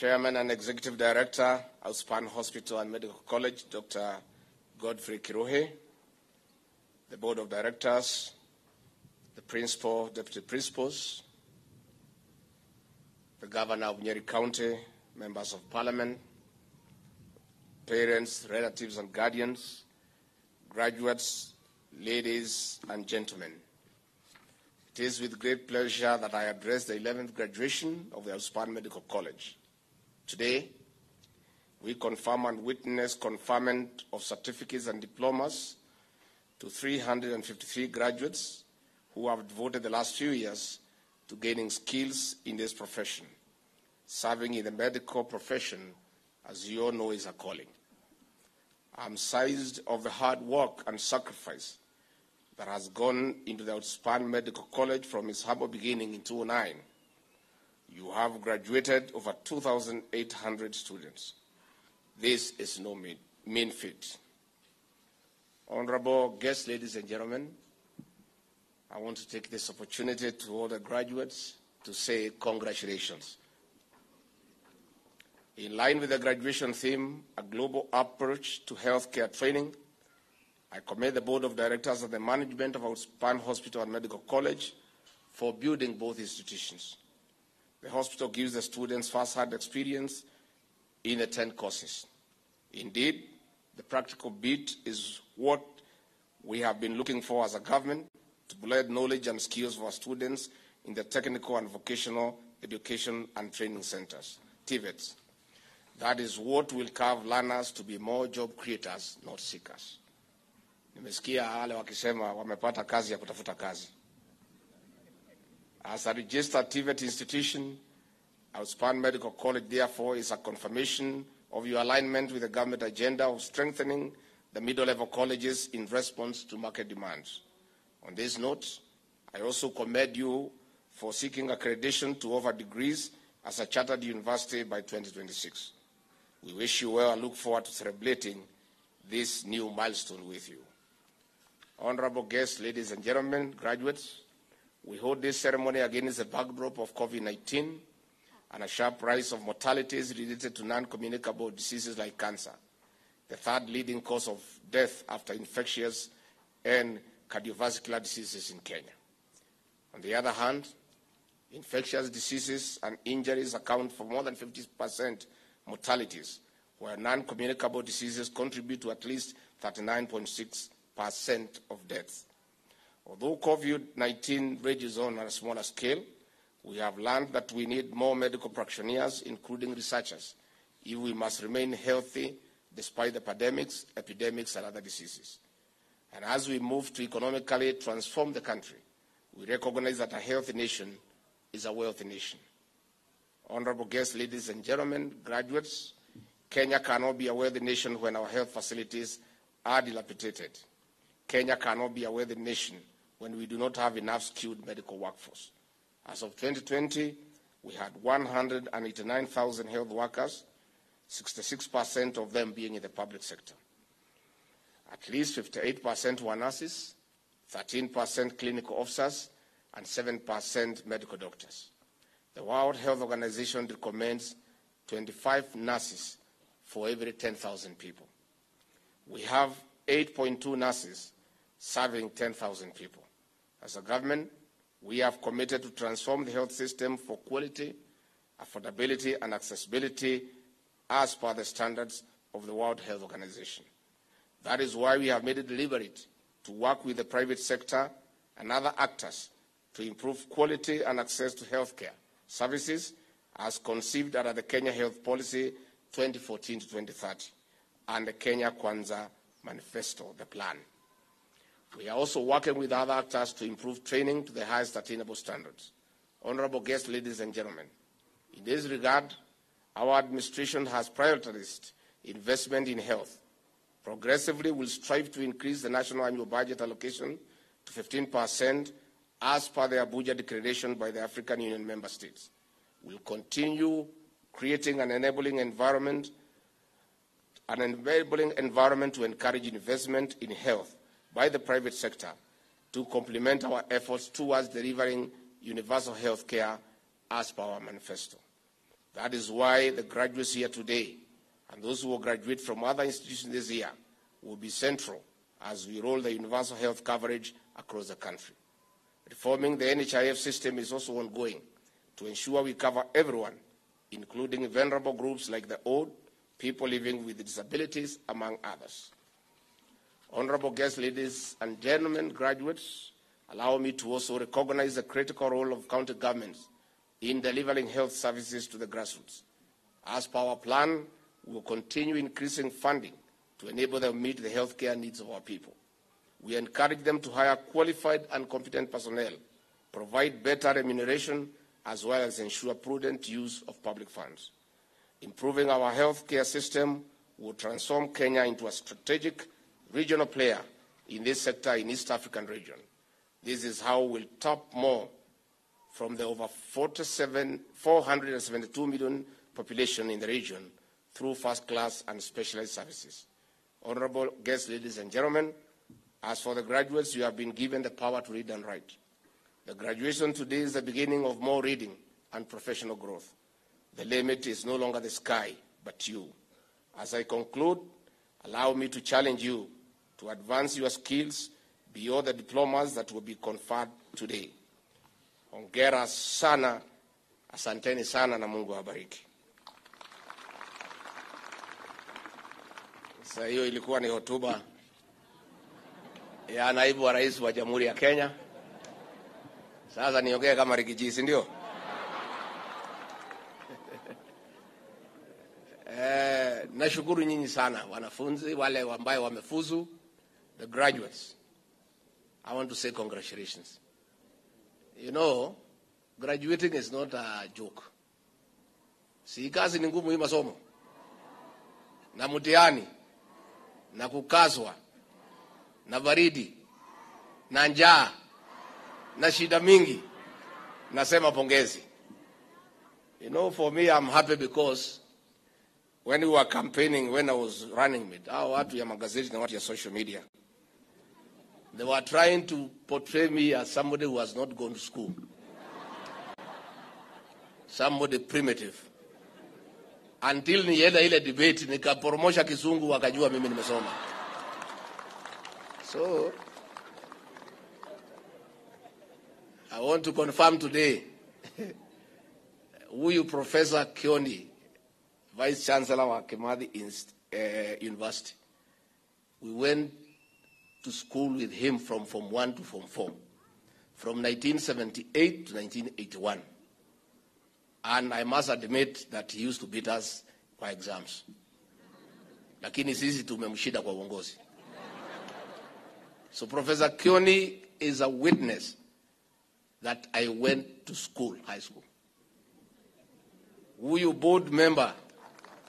Chairman and Executive Director, Outspan Hospital and Medical College, Dr. Godfrey Kiruhe, the Board of Directors, the Principal, Deputy Principals, the Governor of Nyeri County, Members of Parliament, parents, relatives and guardians, graduates, ladies and gentlemen. It is with great pleasure that I address the 11th graduation of the Outspan Medical College. Today, we confirm and witness conferment of certificates and diplomas to 353 graduates who have devoted the last few years to gaining skills in this profession. Serving in the medical profession, as you all know, is a calling. I'm sized of the hard work and sacrifice that has gone into the Outspan Medical College from its humble beginning in 2009. You have graduated over 2,800 students. This is no mean feat. Honorable guests, ladies and gentlemen, I want to take this opportunity to all the graduates to say congratulations. In line with the graduation theme, a global approach to healthcare training, I commend the Board of Directors and the management of Outspan Hospital and Medical College for building both institutions. The hospital gives the students first-hand experience in the 10 courses. Indeed, the practical bit is what we have been looking for as a government, to blend knowledge and skills for our students in the technical and vocational education and training centers, TVETs. That is what will carve learners to be more job creators, not seekers. Nimesikia wale wakisema wamepata kazi ya kutafuta kazi. As a registered TVET institution, Outspan Medical College, therefore, is a confirmation of your alignment with the government agenda of strengthening the middle-level colleges in response to market demands. On this note, I also commend you for seeking accreditation to offer degrees as a chartered university by 2026. We wish you well and look forward to celebrating this new milestone with you. Honorable guests, ladies and gentlemen, graduates, we hold this ceremony against the backdrop of COVID-19 and a sharp rise of mortalities related to non-communicable diseases like cancer, the third leading cause of death after infectious and cardiovascular diseases in Kenya. On the other hand, infectious diseases and injuries account for more than 50% mortalities, where non-communicable diseases contribute to at least 39.6% of deaths. Although COVID-19 rages on a smaller scale, we have learned that we need more medical practitioners, including researchers, if we must remain healthy despite the pandemics, epidemics, and other diseases. And as we move to economically transform the country, we recognize that a healthy nation is a wealthy nation. Honorable guests, ladies and gentlemen, graduates, Kenya cannot be a wealthy nation when our health facilities are dilapidated. Kenya cannot be a wealthy nation when we do not have enough skilled medical workforce. As of 2020, we had 189,000 health workers, 66% of them being in the public sector. At least 58% were nurses, 13% clinical officers, and 7% medical doctors. The World Health Organization recommends 25 nurses for every 10,000 people. We have 8.2 nurses serving 10,000 people. As a government, we have committed to transform the health system for quality, affordability, and accessibility as per the standards of the World Health Organization. That is why we have made it deliberate to work with the private sector and other actors to improve quality and access to healthcare services as conceived under the Kenya Health Policy 2014 to 2030 and the Kenya Kwanza Manifesto, the plan. We are also working with other actors to improve training to the highest attainable standards. Honorable guests, ladies and gentlemen, in this regard, our administration has prioritized investment in health. Progressively, we'll strive to increase the national annual budget allocation to 15% as per the Abuja Declaration by the African Union member states. We'll continue creating an enabling environment to encourage investment in health by the private sector to complement our efforts towards delivering universal health care as per our manifesto. That is why the graduates here today and those who will graduate from other institutions this year will be central as we roll the universal health coverage across the country. Reforming the NHIF system is also ongoing to ensure we cover everyone, including vulnerable groups like the old, people living with disabilities, among others. Honorable guests, ladies and gentlemen, graduates, allow me to also recognize the critical role of county governments in delivering health services to the grassroots. As per our plan, we will continue increasing funding to enable them to meet the healthcare needs of our people. We encourage them to hire qualified and competent personnel, provide better remuneration, as well as ensure prudent use of public funds. Improving our healthcare system will transform Kenya into a strategic regional player in this sector in East African region. This is how we'll tap more from the over 472 million population in the region through first-class and specialized services. Honorable guests, ladies and gentlemen, as for the graduates, you have been given the power to read and write. The graduation today is the beginning of more reading and professional growth. The limit is no longer the sky, but you. As I conclude, allow me to challenge you to advance your skills beyond the diplomas that will be conferred today. Hongera sana, asanteni sana na Mungu awabariki. Sasa hiyo ilikuwa ni hotuba ya naibu wa rais wa Jamhuri ya Kenya. Sasa niongee kama Rigiji, si ndio? Nashukuru nyinyi sana wanafunzi wale ambao wamefuzu, the graduates. I want to say congratulations. You know, graduating is not a joke. Si kazi ni ngumu hii masomo. Na mtihani, na kukazwa, na baridi, na njaa, na shida mingi. Nasema pongezi. You know, for me, I'm happy because when we were campaigning, when I was running it, watu ya magazeti na watu ya social media, they were trying to portray me as somebody who has not gone to school. Somebody primitive. Until nienda ile debate, nikaporomosha kizungu wakajua mimi nimesoma. So, I want to confirm today, huyu Professor Kioni, Vice Chancellor wa Kimathi University, we went to school with him from Form 1 to Form 4, from 1978 to 1981. And I must admit that he used to beat us by exams. Lakini sisi tumemshida kwa uongozi. So Professor Kioni is a witness that I went to school, high school. Huyu board member,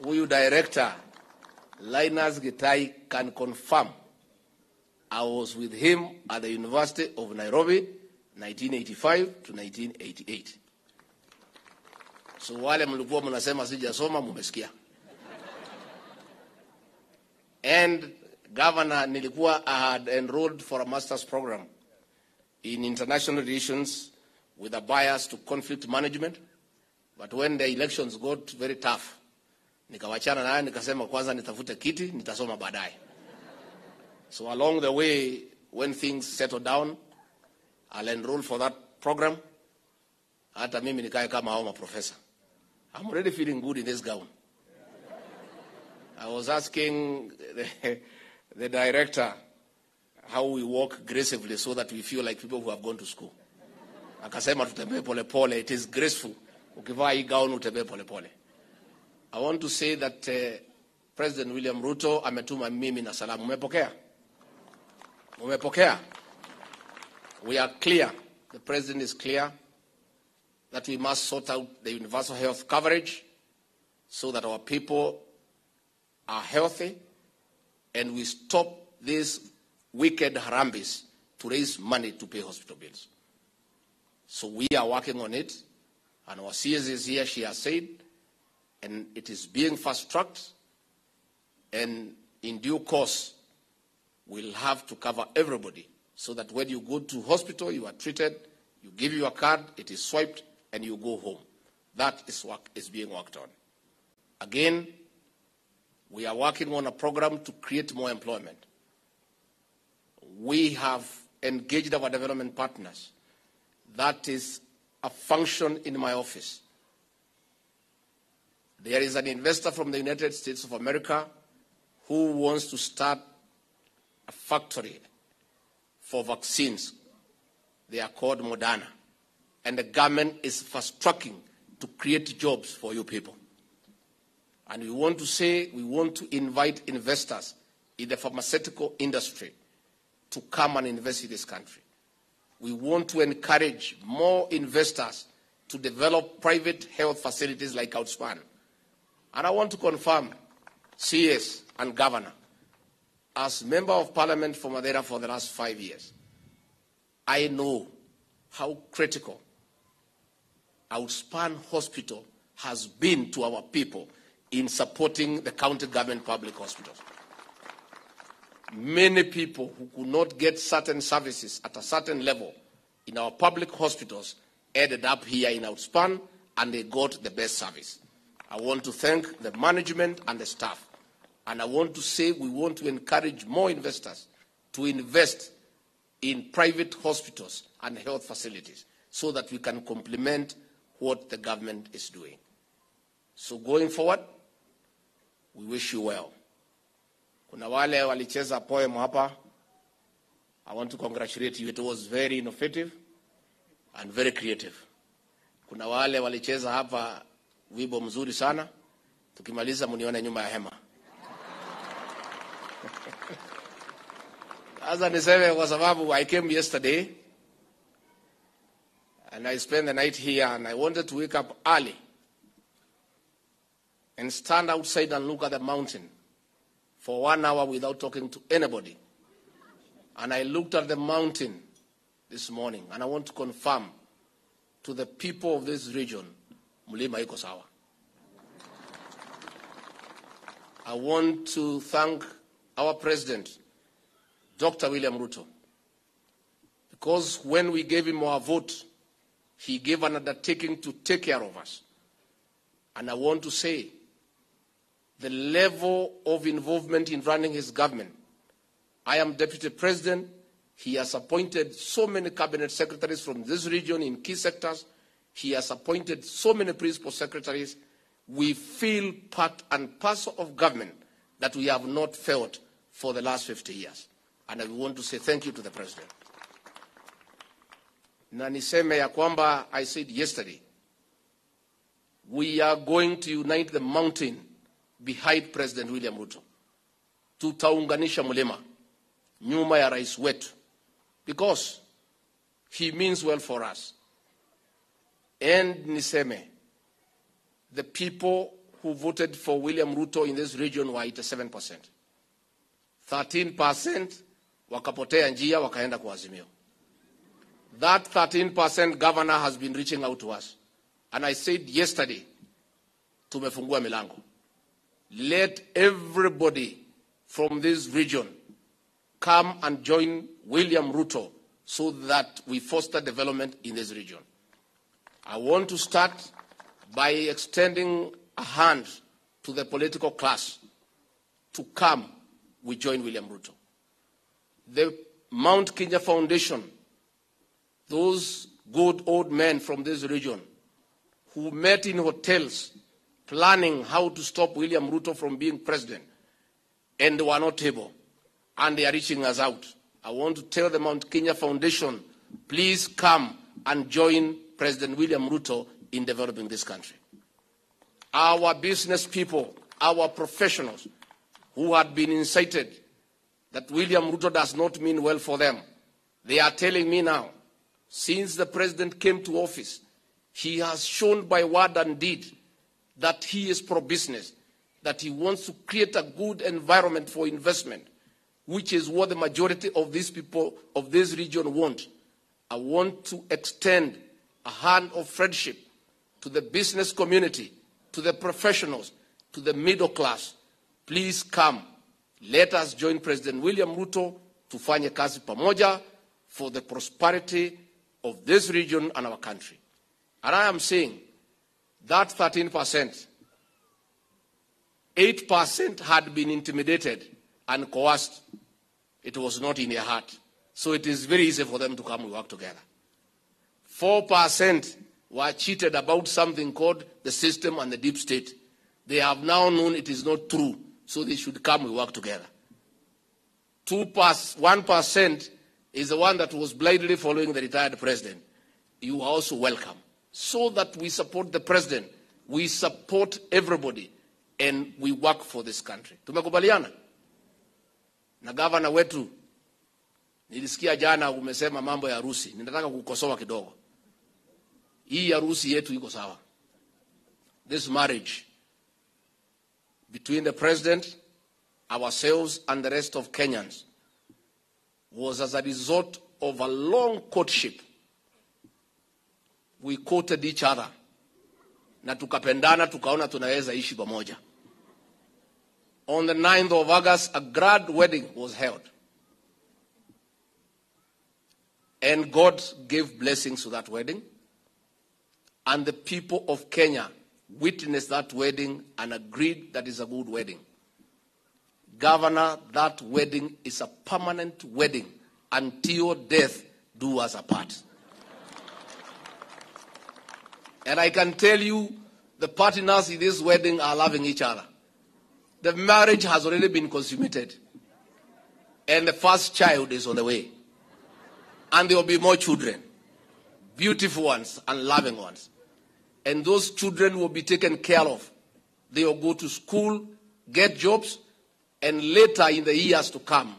huyu director, Linus Gitai, can confirm I was with him at the University of Nairobi, 1985 to 1988. So wale mlikuwa mnasema sijasoma mumesikia. And Governor, nilikuwa I had enrolled for a master's program in international relations with a bias to conflict management. But when the elections got very tough, nikawachana naye nikasema kwanza nitafute kiti, nitasoma baadaye. So along the way, when things settled down, I'll enroll for that program. Hata mimi nikae kama hao professor. I'm already feeling good in this gown. I was asking the director how we walk gracefully so that we feel like people who have gone to school. Akasema tutembee pole pole. It is graceful. Ukivaa hii gown utembee pole pole. I want to say that President William Ruto ametuma mimi na salamu. Umepokea? Umepokea? We are clear. The President is clear that we must sort out the universal health coverage so that our people are healthy and we stop these wicked harambis to raise money to pay hospital bills. So we are working on it, and our CS is here, she has said, and it is being fast-tracked, and in due course, we'll have to cover everybody so that when you go to hospital, you are treated, you give your card, it is swiped, and you go home. That is being worked on. Again, we are working on a program to create more employment. We have engaged our development partners. That is a function in my office. There is an investor from the United States of America who wants to start a factory for vaccines. They are called Moderna. And the government is fast-tracking to create jobs for you people. And we want to invite investors in the pharmaceutical industry to come and invest in this country. We want to encourage more investors to develop private health facilities like Outspan. And I want to confirm, CS and Governor, as Member of Parliament for Madeira for the last 5 years, I know how critical Outspan Hospital has been to our people in supporting the county government public hospitals. Many people who could not get certain services at a certain level in our public hospitals ended up here in Outspan, and they got the best service. I want to thank the management and the staff. And I want to say we want to encourage more investors to invest in private hospitals and health facilities so that we can complement what the government is doing. So going forward, we wish you well. Kuna wale walicheza poem hapa. I want to congratulate you. It was very innovative and very creative. Kuna wale walicheza hapa wimbo mzuri sana. Tukimaliza munione nyuma ya hema. As niseme kwa sababu I came yesterday and I spent the night here and I wanted to wake up early and stand outside and look at the mountain for 1 hour without talking to anybody. And I looked at the mountain this morning and I want to confirm to the people of this region, mulima iko sawa. I want to thank our President, Dr. William Ruto, because when we gave him our vote, he gave an undertaking to take care of us. And I want to say, the level of involvement in running his government. I am Deputy President. He has appointed so many cabinet secretaries from this region in key sectors. He has appointed so many principal secretaries. We feel part and parcel of government that we have not felt for the last 50 years. And I want to say thank you to the President. Na niseme ya kwamba I said yesterday, we are going to unite the mountain behind President William Ruto. Tutaunganisha mulima nyuma ya rais wetu because he means well for us. And niseme, the people who voted for William Ruto in this region were 87%. 13% wakapotea njia wakaenda kwa Azimio. That 13% governor has been reaching out to us. And I said yesterday, tumefungua milango. Let everybody from this region come and join William Ruto so that we foster development in this region. I want to start by extending a hand to the political class to come, we join William Ruto. The Mount Kenya Foundation, those good old men from this region who met in hotels planning how to stop William Ruto from being president and were not able, and they are reaching us out. I want to tell the Mount Kenya Foundation, please come and join President William Ruto in developing this country. Our business people, our professionals who had been incited that William Ruto does not mean well for them, they are telling me now, since the president came to office, he has shown by word and deed that he is pro-business, that he wants to create a good environment for investment, which is what the majority of these people of this region want. I want to extend a hand of friendship to the business community, to the professionals, to the middle class. Please come. Let us join President William Ruto tufanye kazi pamoja for the prosperity of this region and our country. And I am saying, that 13%, 8% had been intimidated and coerced. It was not in their heart. So it is very easy for them to come and work together. 4% were cheated about something called the system and the deep state. They have now known it is not true, so they should come and work together. 1% is the one that was blindly following the retired president. You are also welcome. So that we support the president, we support everybody, and we work for this country. Tumekubaliana? Na gavana wetu, nilisikia jana umesema mambo ya harusi. Ninataka kukosoa kidogo. Hii harusi yetu iko sawa. This marriage between the president, ourselves, and the rest of Kenyans was as a result of a long courtship. We courted each other. Na tukapendana, tukaona tunaweza ishi pamoja. On the 9th of August, a grad wedding was held. And God gave blessings to that wedding. And the people of Kenya witnessed that wedding and agreed that is a good wedding. Governor, that wedding is a permanent wedding until death do us apart. And I can tell you, the partners in this wedding are loving each other. The marriage has already been consummated. And the first child is on the way. And there will be more children. Beautiful ones and loving ones. And those children will be taken care of. They will go to school, get jobs, and later in the years to come,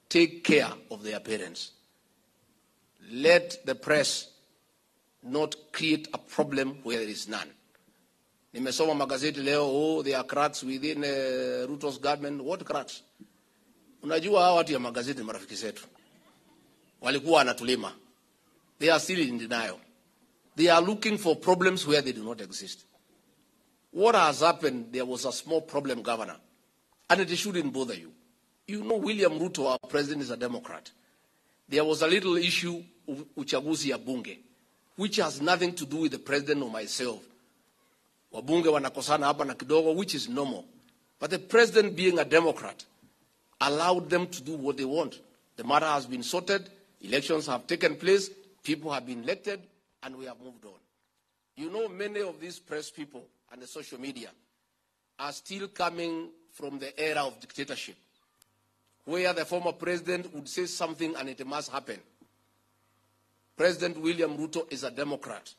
take care of their parents. Let the press not create a problem where there is none. Nimesoma magazeti leo, there are cracks within Ruto's government. What cracks? Unajua hawa watu ya magazeti marafiki zetu. Walikuwa wanatulima. They are still in denial. They are looking for problems where they do not exist. What has happened, there was a small problem, Governor, and it shouldn't bother you. You know William Ruto, our president, is a Democrat. There was a little issue, uchaguzi ya bunge, which has nothing to do with the president or myself. Wabunge wanakosana hapa na kidogo, which is normal. But the president, being a Democrat, allowed them to do what they want. The matter has been sorted, elections have taken place, people have been elected, and we have moved on. You know, many of these press people and the social media are still coming from the era of dictatorship, where the former president would say something and it must happen. President William Ruto is a Democrat,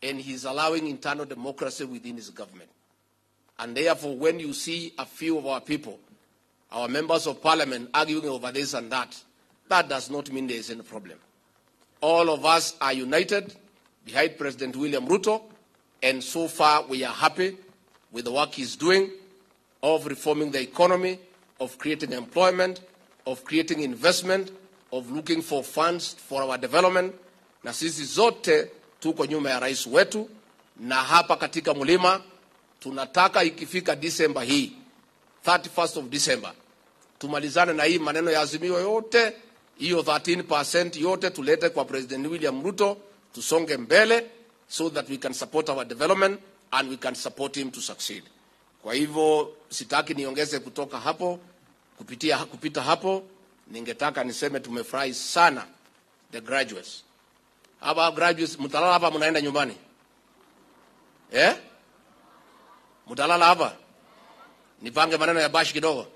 and he's allowing internal democracy within his government. And therefore, when you see a few of our people, our members of parliament, arguing over this and that, that does not mean there is any problem. All of us are united behind President William Ruto, and so far we are happy with the work he's doing of reforming the economy, of creating employment, of creating investment, of looking for funds for our development. Na sisi zote tuko nyuma ya rais wetu, na hapa katika mlima tunataka ikifika December hii, 31st of December, tumalizane na hii maneno ya azimio yote, hiyo 13% yote tulete kwa President William Ruto, tusonge mbele, so that we can support our development and we can support him to succeed. Kwa hivyo sitaki niongeze kutoka hapo, kupita hapo, ningetaka niseme tumefurahi sana the graduates. Hapa graduates, mtalala hapa mnaenda nyumbani? Mtalala hapa? Nipange maneno ya bashi kidogo.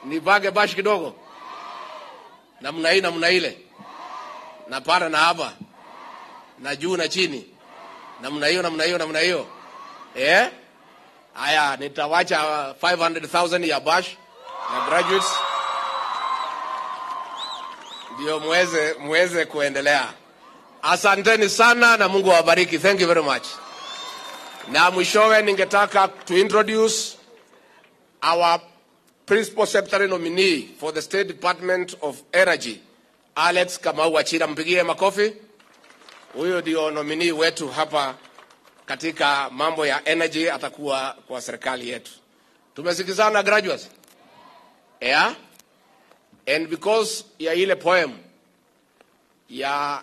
Nipange bashi kidogo. Namna hii namna ile. Na para na hapa. Na juu na chini. Namna hiyo namna hiyo namna hiyo. Aya, nitawacha 500,000 ya bash na graduates. Ndio muweze kuendelea. Asanteni sana na Mungu awabariki. Thank you very much. Na mwishowe ningetaka to introduce our principal secretary nominee for the State Department of Energy, Alex Kamau Wachira. Mpigie makofi. Huyo ndio nominee wetu hapa katika mambo ya energy, atakuwa kwa serikali yetu. Tumesikizana graduates? And because ya ile poem ya